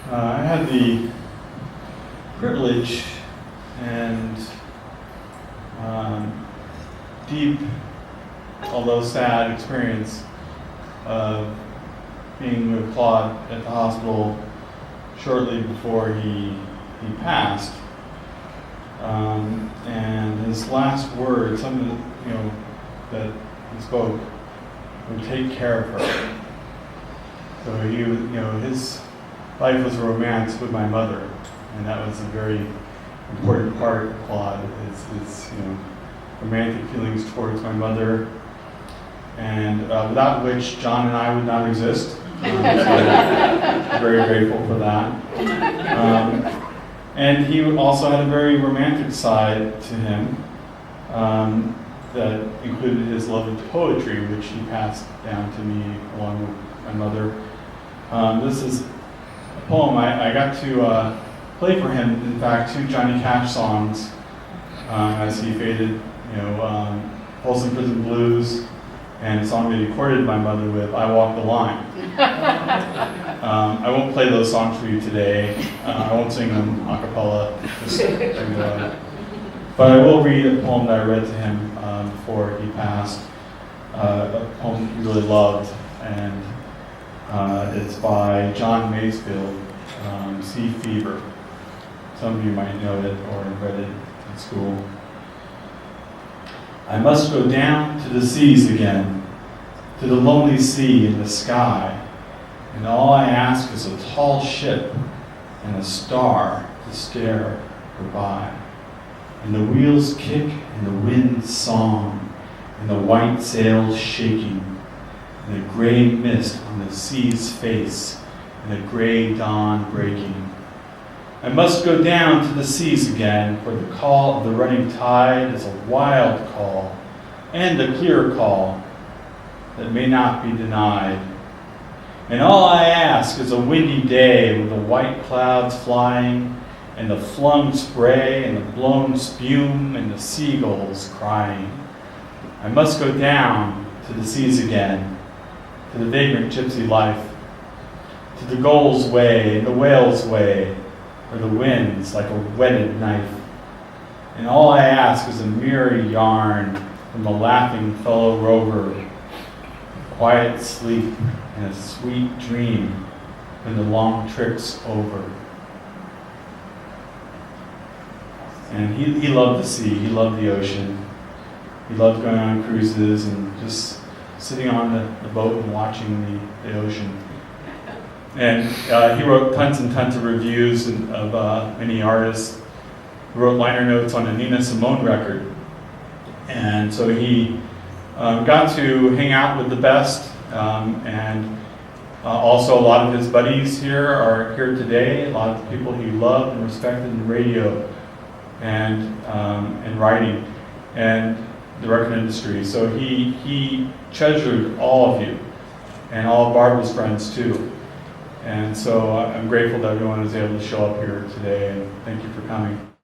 I had the privilege and deep, although sad, experience of being with Claude at the hospital shortly before he passed. And his last words, something that he spoke, would take care of her. So he, his life was a romance with my mother, and that was a very important part of Claude. His romantic feelings towards my mother, and without which John and I would not exist. So I'm very grateful for that. And he also had a very romantic side to him that included his love of poetry, which he passed down to me along with my mother. This is a poem I got to play for him, in fact, 2 Johnny Cash songs as he faded, Folsom Prison Blues, and a song that he courted my mother with, I Walk the Line. I won't play those songs for you today. I won't sing them a cappella, but I will read a poem that I read to him before he passed, a poem he really loved, and it's by John Masefield, Sea Fever. Some of you might know it or read it in school. I must go down to the seas again, to the lonely sea in the sky, and all I ask is a tall ship and a star to stare her by. And the wheels kick and the wind's song, and the white sails shaking, and the gray mist on the sea's face, and the gray dawn breaking. I must go down to the seas again, for the call of the running tide is a wild call, and a clear call that may not be denied. And all I ask is a windy day with the white clouds flying, and the flung spray, and the blown spume, and the seagulls crying. I must go down to the seas again, to the vagrant gypsy life, to the gull's way and the whale's way, where the wind's like a whetted knife. And all I ask is a merry yarn from a laughing fellow rover, quiet sleep and a sweet dream when the long trip's over. And he loved the sea, he loved the ocean. He loved going on cruises and just sitting on the boat and watching the ocean. And he wrote tons and tons of reviews of many artists. He wrote liner notes on a Nina Simone record. And so he got to hang out with the best. And also a lot of his buddies here are here today. A lot of the people he loved and respected in radio and writing and the record industry. So he treasured all of you and all of Barbara's friends too. And so I'm grateful that everyone was able to show up here today, and thank you for coming.